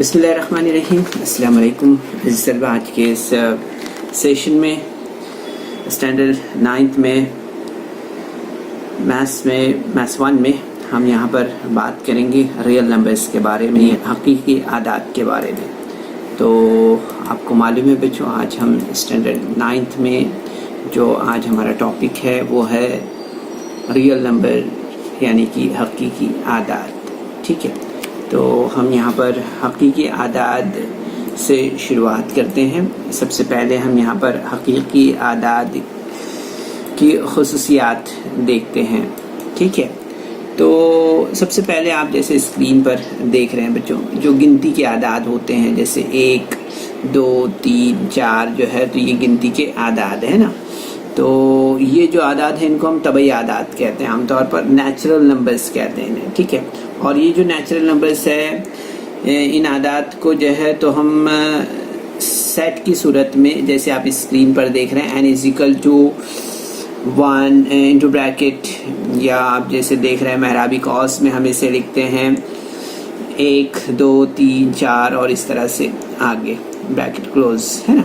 बिस्मिल्लाहिर्रहमानिर्रहीम। अस्सलाम वालेकुम। आज के इस सेशन में स्टैंडर्ड 9th में मैथ्स 1 में हम यहाँ पर बात करेंगे रियल नंबर्स के बारे में, हकीकी आदात के बारे में। तो आपको मालूम है बच्चों, आज हम स्टैंडर्ड 9th में जो आज हमारा टॉपिक है वो है रियल नंबर यानी कि हकीकी आदात। ठीक है, तो हम यहाँ पर हकीकी आदाद से शुरुआत करते हैं। सबसे पहले हम यहाँ पर हकीकी आदाद की खुसूसियात देखते हैं। ठीक है, तो सबसे पहले आप जैसे स्क्रीन पर देख रहे हैं बच्चों, जो गिनती के आदाद होते हैं जैसे 1, 2, 3, 4 जो है, तो ये गिनती के आदाद है ना। तो ये जो आदाद है इनको हम तबई आदाद कहते हैं, आमतौर पर नेचुरल नंबर्स कहते हैं। ठीक है, और ये जो नेचुरल नंबर्स है इन आदात को जो है तो हम सेट की सूरत में, जैसे आप स्क्रीन पर देख रहे हैं, n = 1 इंटू ब्रैकेट, या आप जैसे देख रहे हैं महराबी कॉस में हम इसे लिखते हैं 1, 2, 3, 4 और इस तरह से आगे ब्रैकेट क्लोज है ना।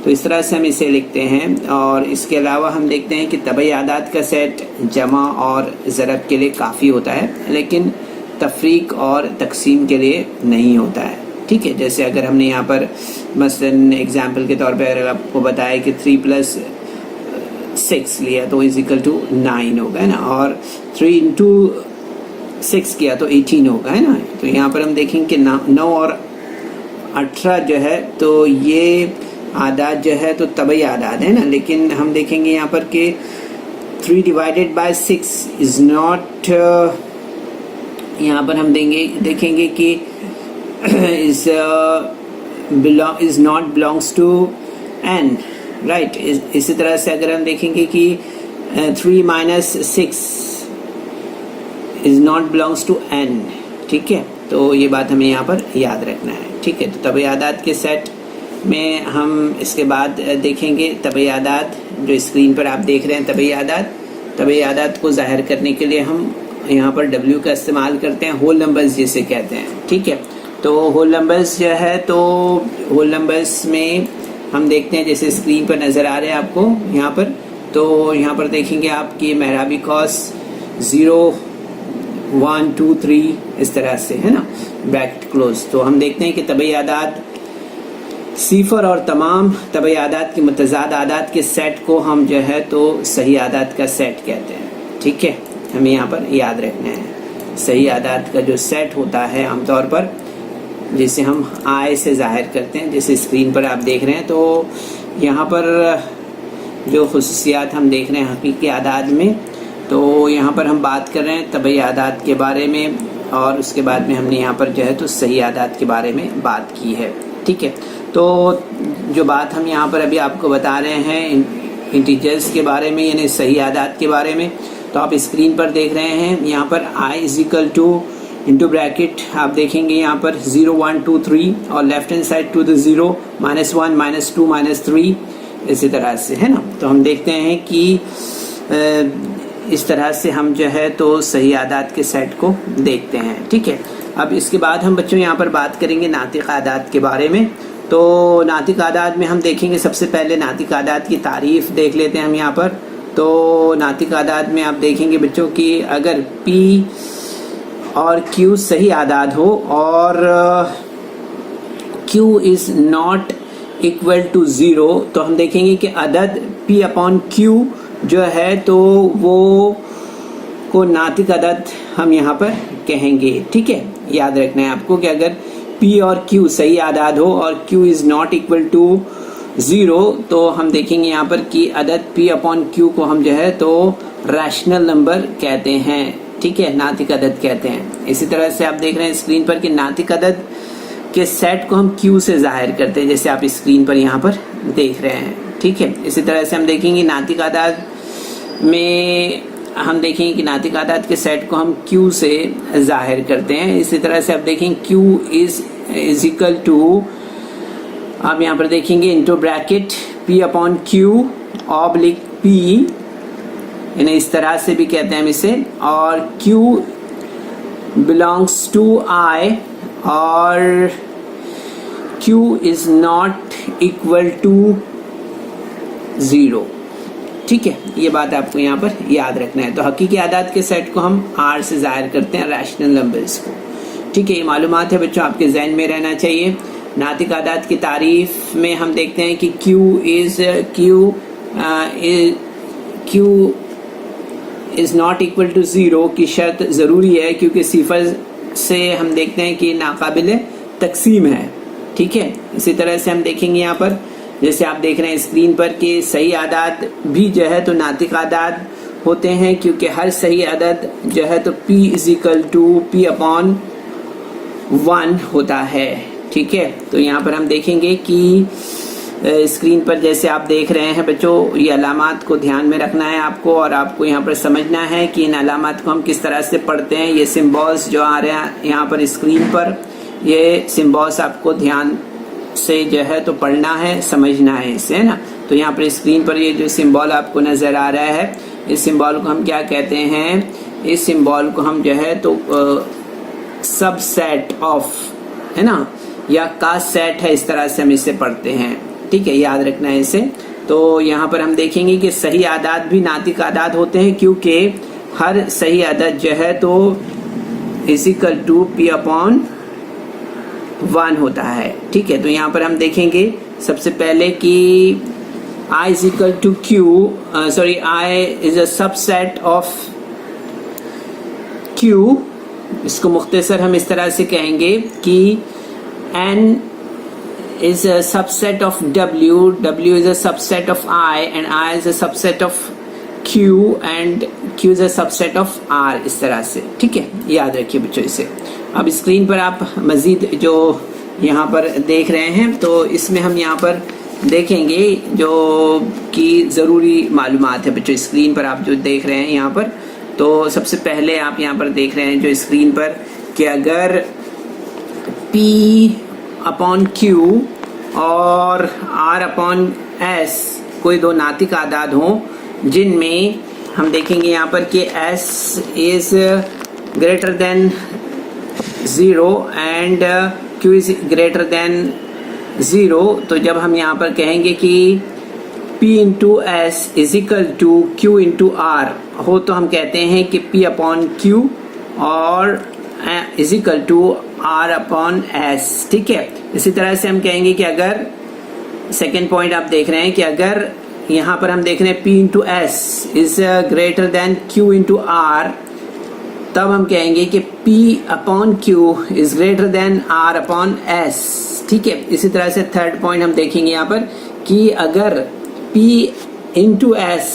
तो इस तरह से हम इसे लिखते हैं। और इसके अलावा हम देखते हैं कि तबई आदाद का सेट जमा और ज़रब के लिए काफ़ी होता है, लेकिन तफरीक और तकसीम के लिए नहीं होता है। ठीक है, जैसे अगर हमने यहाँ पर मसलन एग्जाम्पल के तौर पे अगर आपको बताया कि 3 + 6 लिया तो = 9 होगा है ना, और 3 × 6 किया तो 18 होगा है ना। तो यहाँ पर हम देखेंगे कि 9 और 18 जो है तो ये आदाद जो है तो तबई आदाद है ना, लेकिन हम देखेंगे यहाँ पर कि 3 / 6 इज़ नॉट, यहाँ पर हम देखेंगे कि is not belongs to n, right. इसी तरह से अगर हम देखेंगे कि 3 - 6 is not belongs to n। ठीक है, तो ये बात हमें यहाँ पर याद रखना है। ठीक है, तो तबई आदाद के सेट में हम इसके बाद देखेंगे तबई आदाद जो स्क्रीन पर आप देख रहे हैं। तबई आदाद को जाहिर करने के लिए हम यहाँ पर W का इस्तेमाल करते हैं, होल नंबर्स जिसे कहते हैं। ठीक है, तो होल नंबर्स जो है तो होल नंबर्स में हम देखते हैं जैसे स्क्रीन पर नज़र आ रहे हैं आपको यहाँ पर। तो यहाँ पर देखेंगे आपकी महराबी कॉस 0, 1, 2, 3 इस तरह से है ना, ब्रैकेट क्लोज। तो हम देखते हैं कि तबई आदाद सिफर और तमाम तबई आदाद के मुतज़ाद आदाद के सेट को हम जो है तो सही आदाद का सेट कहते हैं। ठीक है, हमें यहाँ पर याद रखना है सही आदाद का जो सेट होता है आमतौर पर जिसे हम I से जाहिर करते हैं, जैसे स्क्रीन पर आप देख रहे हैं। तो यहाँ पर जो खुसूसियात हम देख रहे हैं हकीकी आदाद में, तो यहाँ पर हम बात कर रहे हैं तबई आदाद के बारे में, और उसके बाद में हमने यहाँ पर जो है तो सही आदाद के बारे में बात की है। ठीक है, तो जो बात हम यहाँ पर अभी आपको बता रहे हैं इंटीजर्स के बारे में यानी सही आदाद के बारे में, तो आप स्क्रीन पर देख रहे हैं यहाँ पर I = इंटू ब्रैकेट आप देखेंगे यहाँ पर 0, 1, 2, 3 और left hand side to the 0, -1, -2, -3 इसी तरह से है ना। तो हम देखते हैं कि इस तरह से हम जो है तो सही आदाद के सेट को देखते हैं। ठीक है, अब इसके बाद हम बच्चों यहाँ पर बात करेंगे नातिक आदाद के बारे में। तो नातिक आदाद में हम देखेंगे सबसे पहले नातिक आदाद की तारीफ देख लेते हैं हम यहाँ पर। तो नातिक आदाद में आप देखेंगे बच्चों कि अगर P और Q सही आदाद हो और Q is not equal to 0, तो हम देखेंगे कि अदद P/Q जो है तो वो को नातिक अदद हम यहाँ पर कहेंगे। ठीक है, याद रखना है आपको कि अगर P और Q सही आदाद हो और Q is not equal to 0, तो हम देखेंगे यहाँ पर कि अदद P/Q को हम जो है तो रैशनल नंबर कहते हैं। ठीक है, नातिक अदद कहते हैं। इसी तरह से आप देख रहे हैं स्क्रीन पर कि नातिक अदद के सेट को हम Q से जाहिर करते हैं, जैसे आप स्क्रीन पर यहाँ पर देख रहे हैं। ठीक है, इसी तरह से हम देखेंगे नातिक आदाद में हम देखेंगे कि नातिक आदाद के सेट को हम Q से जाहिर करते हैं। इसी तरह से आप देखेंगे Q इज इक्वल टू, आप यहाँ पर देखेंगे इंटू ब्रैकेट P/Q / P, यानी इस तरह से भी कहते हैं हम इसे, और Q बिलोंग्स टू I और Q is not equal to 0। ठीक है, ये बात आपको यहाँ पर याद रखना है। तो हकीकी आदाद के सेट को हम R से जाहिर करते हैं रैशनल नंबर्स को। ठीक है, ये मालूमात है बच्चों, आपके जहन में रहना चाहिए। नातिक आदाद की तारीफ में हम देखते हैं कि Q is not equal to 0 की शर्त ज़रूरी है, क्योंकि सिफर से हम देखते हैं कि नाकाबिल तकसीम है। ठीक है, इसी तरह से हम देखेंगे यहाँ पर, जैसे आप देख रहे हैं स्क्रीन पर, कि सही आदाद भी जो है तो नातिक आदाद होते हैं, क्योंकि हर सही आदद जो है तो P is equal to P/1 होता है। ठीक है, तो यहाँ पर हम देखेंगे कि स्क्रीन पर जैसे आप देख रहे हैं बच्चों, ये अलामात को ध्यान में रखना है आपको, और आपको यहाँ पर समझना है कि इन अलामात को हम किस तरह से पढ़ते हैं। ये सिम्बॉल्स जो आ रहे हैं यहाँ पर स्क्रीन पर, ये सिम्बॉल्स आपको ध्यान से जो है तो पढ़ना है, समझना है इसे, है ना। तो यहाँ पर स्क्रीन पर ये जो सिम्बॉल आपको नजर आ रहा है, इस सिम्बॉल को हम क्या कहते हैं? इस सिम्बॉल को हम जो है तो सबसेट ऑफ, है ना, या का सेट है, इस तरह से हम इसे पढ़ते हैं। ठीक है, याद रखना है इसे। तो यहाँ पर हम देखेंगे कि सही आदाद भी नातिक आदाद होते हैं, क्योंकि हर सही आदद जो है तो इज इक्वल टू P/1 होता है। ठीक है, तो यहाँ पर हम देखेंगे सबसे पहले कि I is equal to Q, I is a subset of Q। इसको मुख्तसर हम इस तरह से कहेंगे कि N is a subset of W, W is a subset of I, and I is a subset of Q, and Q is a subset of R, इस तरह से। ठीक है, याद रखिए बच्चों इसे। अब स्क्रीन पर आप मजीद जो यहाँ पर देख रहे हैं, तो इसमें हम यहाँ पर देखेंगे जो कि ज़रूरी मालूमात है बच्चों। स्क्रीन पर आप जो देख रहे हैं यहाँ पर, तो सबसे पहले आप यहाँ पर देख रहे हैं जो स्क्रीन पर, कि अगर P/Q और R/S कोई दो नातिक आदाद हों, जिनमें हम देखेंगे यहाँ पर कि S is greater than 0 and Q is greater than 0, तो जब हम यहाँ पर कहेंगे कि P/S is equal to Q/R हो, तो हम कहते हैं कि P/Q और इज इक्वल टू R/S। ठीक है, इसी तरह से हम कहेंगे कि अगर सेकेंड पॉइंट आप देख रहे हैं कि अगर यहाँ पर हम देख रहे हैं P/S is greater than Q/R, तब हम कहेंगे कि P/Q is greater than R/S। ठीक है, इसी तरह से थर्ड पॉइंट हम देखेंगे यहाँ पर कि अगर P/S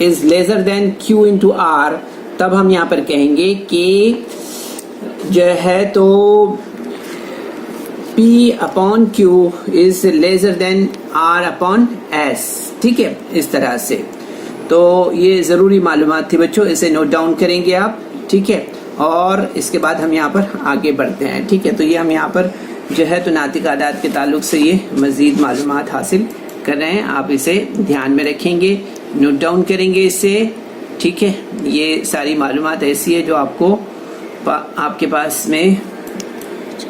is lesser than Q/R, तब हम यहाँ पर कहेंगे कि जो है तो P/Q is lesser than R/S। ठीक है, इस तरह से। तो ये ज़रूरी मालूमात थी बच्चों, इसे नोट डाउन करेंगे आप। ठीक है, और इसके बाद हम यहाँ पर आगे बढ़ते हैं। ठीक है, तो ये हम यहाँ पर जो है तो नातिक आदाद के ताल्लुक से ये मज़ीद मालूमात हासिल कर रहे हैं। आप इसे ध्यान में रखेंगे, नोट डाउन करेंगे इसे। ठीक है, ये सारी मालूमात ऐसी है जो आपको आपके पास में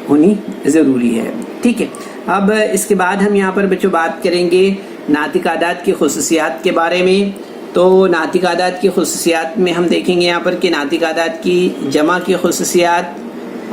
होनी ज़रूरी है। ठीक है, अब इसके बाद हम यहाँ पर बच्चों बात करेंगे नातिक आदाद की खुसूसियात के बारे में। तो नातिक आदाद की खुसूसियात में हम देखेंगे यहाँ पर कि नातिक आदाद की जमा की खुसूसियात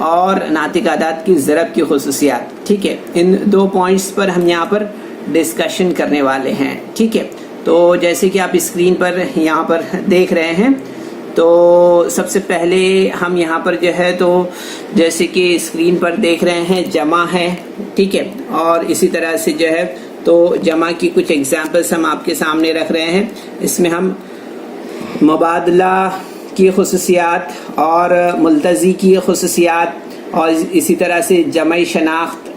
और नातिक आदाद की ज़रब की खुसूसियात। ठीक है, इन दो पॉइंट्स पर हम यहाँ पर डिस्कशन करने वाले हैं। ठीक है, तो जैसे कि आप स्क्रीन पर यहाँ पर देख रहे हैं, तो सबसे पहले हम यहाँ पर जो है तो जैसे कि स्क्रीन पर देख रहे हैं जमा है। ठीक है, और इसी तरह से जो है तो जमा की कुछ एग्जांपल्स हम आपके सामने रख रहे हैं। इसमें हम मुबादला की खुसूसियात और मुल्तज़ी की खुसूसियात और इसी तरह से जमाई शनाख्त,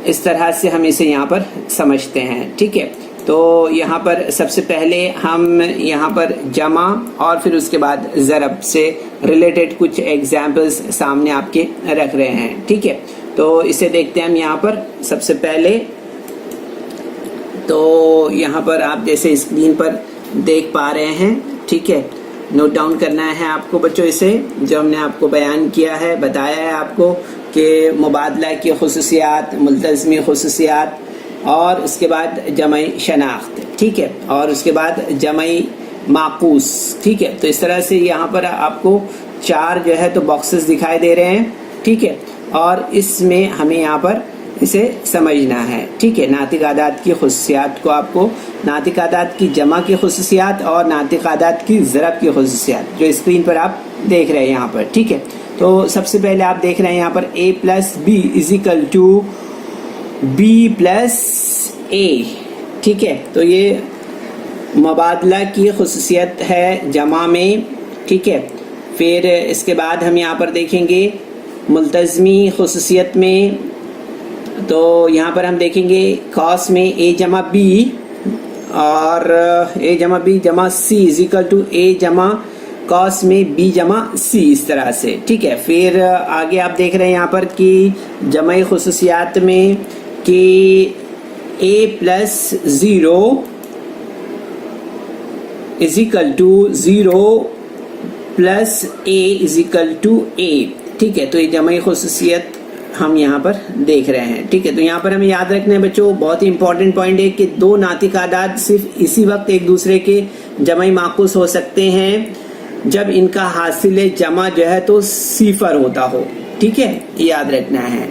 इस तरह से हम इसे यहाँ पर समझते हैं। ठीक है, तो यहाँ पर सबसे पहले हम यहाँ पर जमा और फिर उसके बाद ज़रब से रिलेटेड कुछ एग्जाम्पल्स सामने आपके रख रहे हैं। ठीक है, तो इसे देखते हैं हम यहाँ पर सबसे पहले। तो यहाँ पर आप जैसे स्क्रीन पर देख पा रहे हैं। ठीक है, नोट डाउन करना है आपको बच्चों इसे, जो हमने आपको बयान किया है, बताया है आपको। कि मुबादला की खुसूसियात, मुल्तज़मी खुसूसियात, और उसके बाद जमई शनाख्त, ठीक है, और उसके बाद जमई माकूस, ठीक है। तो इस तरह से यहाँ पर आपको 4 जो है तो बॉक्सेस दिखाई दे रहे हैं, ठीक है, और इसमें हमें यहाँ पर इसे समझना है, ठीक है। नातिक आदाद की खुसूसियात को आपको, नातिक आदाद की जमा की खुसूसियात और नातिक आदाद की ज़रब की खुसूसियात जो स्क्रीन पर आप देख रहे हैं यहाँ पर, ठीक है। तो सबसे पहले आप देख रहे हैं यहाँ पर a plus b is equal to b plus a, ठीक है। तो ये मुबादला की खुसूसियत है जमा में, ठीक है। फिर इसके बाद हम यहाँ पर देखेंगे मुल्तज़मी खुसूसियत में, तो यहाँ पर हम देखेंगे कॉस में a जमा b और a जमा b जमा c is equal to a जमा कॉस में b जमा c, इस तरह से, ठीक है। फिर आगे आप देख रहे हैं यहाँ पर कि जमई खुसूसियात में कि a plus 0 is equal to 0 plus a is equal to a, ठीक है। तो ये जमई खुसूसियत हम यहाँ पर देख रहे हैं, ठीक है। तो यहाँ पर हमें याद रखना है बच्चों, बहुत ही इंपॉर्टेंट पॉइंट है कि 2 नातिक आदाद सिर्फ इसी वक्त एक दूसरे के जमई माकूस हो सकते हैं जब इनका हासिल जमा जो है तो सिफर होता हो, ठीक है, याद रखना है।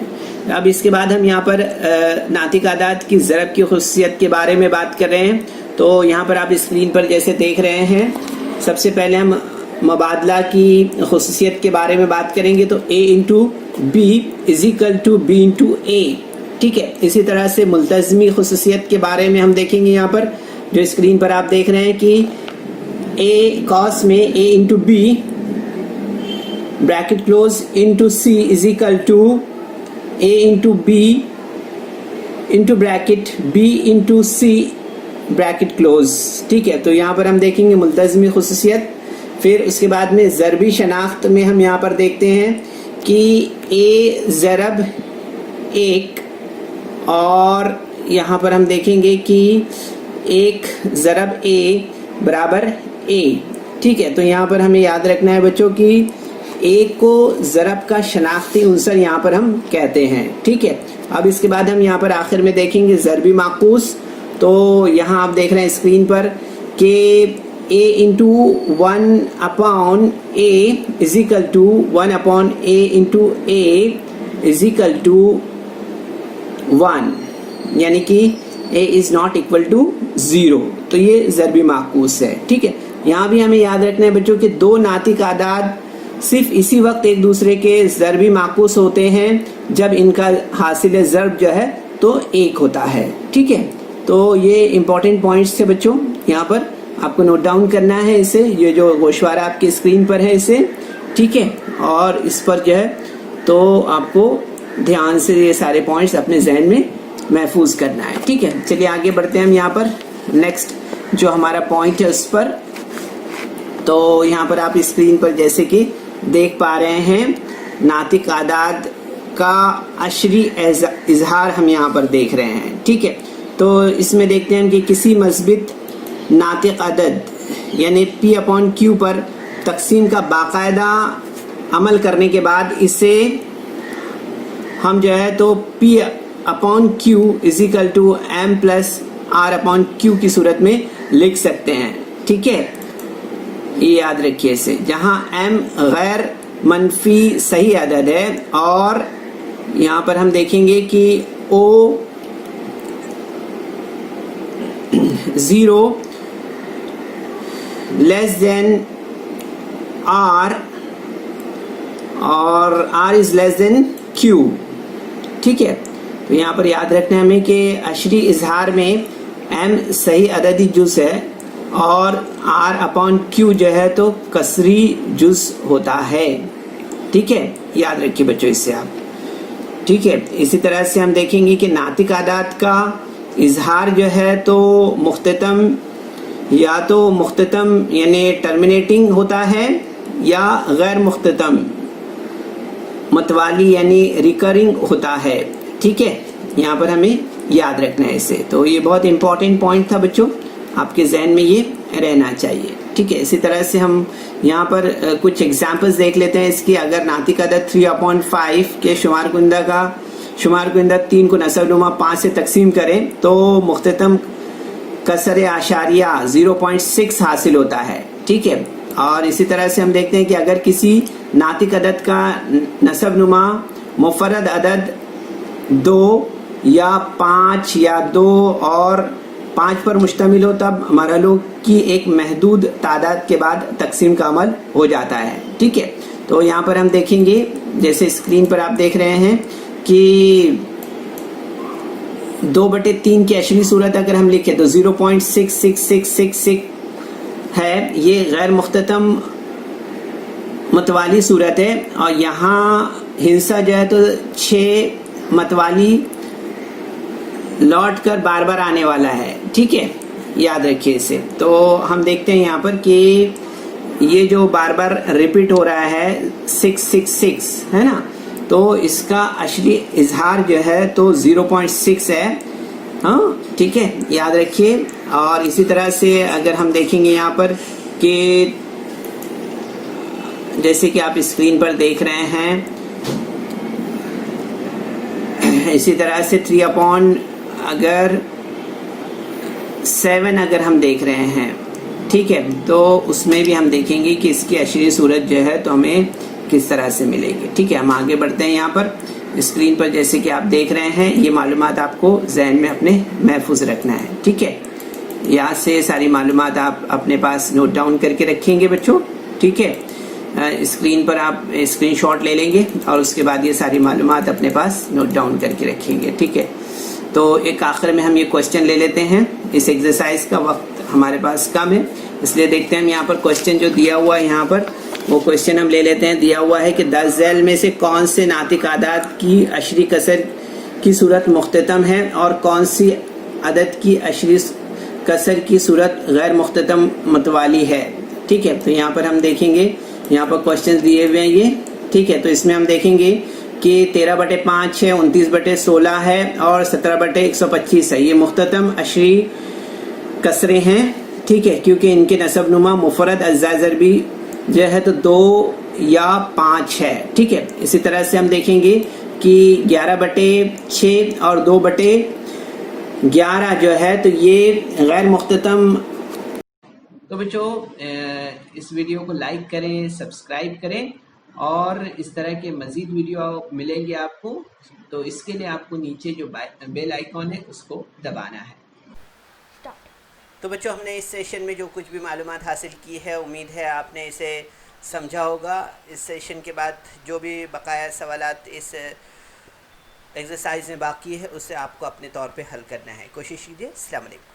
अब इसके बाद हम यहाँ पर नातिक आदाद की ज़रब की खुसूसियत के बारे में बात कर रहे हैं। तो यहाँ पर आप स्क्रीन पर जैसे देख रहे हैं, सबसे पहले हम मुबादला की खुसूसियत के बारे में बात करेंगे, तो a into b is equal to b into a, ठीक है। इसी तरह से मुल्तज़मी खुसूसियत के बारे में हम देखेंगे यहाँ पर, जो स्क्रीन पर आप देख रहे हैं कि a कॉस में a into B bracket close into c is equal to a into B into bracket b into c bracket close, ठीक है। तो यहाँ पर हम देखेंगे मुल्तज़मी खुसूसियत। फिर उसके बाद में ज़रबी शनाख्त में हम यहाँ पर देखते हैं कि a ज़रब 1, और यहाँ पर हम देखेंगे कि 1 ज़रब a बराबर a, ठीक है। तो यहाँ पर हमें याद रखना है बच्चों कि a को ज़रब का शनाख्ती उनसर यहाँ पर हम कहते हैं, ठीक है। अब इसके बाद हम यहाँ पर आखिर में देखेंगे ज़रबी माकूस। तो यहाँ आप देख रहे हैं स्क्रीन पर कि a into 1 upon a is equal to 1 upon a into a is equal to 1, यानी कि a is not equal to 0। तो ये ज़रबी माकूस है, ठीक है। यहाँ भी हमें याद रखना है बच्चों कि 2 नातिक आदाद सिर्फ इसी वक्त एक दूसरे के ज़रबी माकूस होते हैं जब इनका हासिल ज़रब जो है तो 1 होता है, ठीक है। तो ये इंपॉर्टेंट पॉइंट्स थे बच्चों, यहाँ पर आपको नोट डाउन करना है इसे, ये जो गोशवारा आपकी स्क्रीन पर है इसे, ठीक है। और इस पर जो है तो आपको ध्यान से ये सारे पॉइंट्स अपने जहन में महफूज करना है, ठीक है। चलिए आगे बढ़ते हैं हम यहाँ पर नेक्स्ट जो हमारा पॉइंट है उस पर। तो यहाँ पर आप स्क्रीन पर जैसे कि देख पा रहे हैं, नातिक आदाद का अशरी इजहार हम यहाँ पर देख रहे हैं, ठीक है। तो इसमें देखते हैं कि किसी मस्बित नातिक अदद यानी p अपॉन q पर तकसीम का बाकायदा अमल करने के बाद इसे हम जो है तो p upon q is equal to m plus r upon q की सूरत में लिख सकते हैं, ठीक है। ये याद रखिए इसे, जहां m गैर मनफी सही अदद है और यहाँ पर हम देखेंगे कि o 0 लेस देन r और r is less than q, ठीक है। तो यहाँ पर याद रखना है हमें कि अशरी इजहार में m सही अददी जुज़ है और r अपॉन q जो है तो कसरी जुज़ होता है, ठीक है। याद रखिए बच्चों इससे आप, ठीक है। इसी तरह से हम देखेंगे कि नातिक आदाद का इजहार जो है तो मुख्ततम या तो मुख्ततम यानी टर्मिनेटिंग होता है या गैर मुख्ततम मतवाली यानी रिकरिंग होता है, ठीक है। यहाँ पर हमें याद रखना है इसे। तो ये बहुत इंपॉर्टेंट पॉइंट था बच्चों, आपके जहन में ये रहना चाहिए। ठीक है, इसी तरह से हम यहाँ पर कुछ एग्जाम्पल्स देख लेते हैं इसकी। अगर नातिक अदद 3/5 के शुमार कुंदा 3 को नसबनुमा 5 से तकसीम करें तो मुख्ततम कसर आशारिया 0.6 हासिल होता है। ठीक है, और इसी तरह से हम देखते हैं कि अगर किसी नातिक अदद का नसबनुमा मुफरद अदद 2 या 5 या 2 और 5 पर मुश्तमिल हो तब मरहलों की एक महदूद तादाद के बाद तकसीम का अमल हो जाता है। ठीक है, तो यहाँ पर हम देखेंगे, जैसे स्क्रीन पर आप देख रहे हैं कि 2/3 की अशरी सूरत अगर हम लिखें तो 0.66666 है। ये गैर मुख्ततम मतवाली सूरत है और यहाँ हिंसा जो है तो 6 मतवाली लौट कर बार बार आने वाला है। ठीक है, याद रखिए इसे। तो हम देखते हैं यहाँ पर कि ये जो बार बार रिपीट हो रहा है 666 है ना, तो इसका अशली इजहार जो है तो 0.6 है। हाँ, ठीक है, याद रखिए। और इसी तरह से अगर हम देखेंगे यहाँ पर कि जैसे कि आप स्क्रीन पर देख रहे हैं, इसी तरह से 3/7 अगर हम देख रहे हैं, ठीक है, तो उसमें भी हम देखेंगे कि इसकी अशरी सूरत जो है तो हमें किस तरह से मिलेगी। ठीक है, हम आगे बढ़ते हैं। यहाँ पर स्क्रीन पर जैसे कि आप देख रहे हैं, ये मालूमात आपको जहन में अपने महफूज रखना है। ठीक है, यहाँ से सारी मालूमात आप अपने पास नोट डाउन करके रखेंगे बच्चों। ठीक है, स्क्रीन पर आप स्क्रीनशॉट ले लेंगे और उसके बाद ये सारी मालूमात अपने पास नोट डाउन करके रखेंगे। ठीक है, तो एक आखिर में हम ये क्वेश्चन ले लेते हैं। इस एक्सरसाइज का वक्त हमारे पास कम है, इसलिए देखते हैं हम यहाँ पर क्वेश्चन जो दिया हुआ है, यहाँ पर वो क्वेश्चन हम ले लेते हैं। दिया हुआ है कि 10 ज़ैल में से कौन से नातिक आदाद की अशरी कसर की सूरत मुख्ततम है और कौन सी अदद की अशरी कसर की सूरत गैर मुख्ततम मतवाली है। ठीक है, तो यहाँ पर हम देखेंगे, यहाँ पर क्वेश्चन दिए हुए हैं ये। ठीक है, तो इसमें हम देखेंगे कि 13/5 है, 29/16 है और 17/125 है। ये मुख्ततम अशरी कसरे हैं। ठीक है, क्योंकि इनके नसबनुमा मुफरद अज्जा ज़रबी जो है तो 2 या 5 है। ठीक है, इसी तरह से हम देखेंगे कि 11/6 और 2/11 जो है तो ये गैर मुख्ततम। तो बच्चों, इस वीडियो को लाइक करें, सब्सक्राइब करें और इस तरह के मज़ीद वीडियो मिलेंगे आपको। तो इसके लिए आपको नीचे जो बेल आइकॉन है उसको दबाना है। तो बच्चों, हमने इस सेशन में जो कुछ भी मालूमात हासिल की है, उम्मीद है आपने इसे समझा होगा। इस सेशन के बाद जो भी बकाया सवालात इस एक्सरसाइज में बाकी है उसे आपको अपने तौर पे हल करना है। कोशिश कीजिए। अस्सलाम वालेकुम।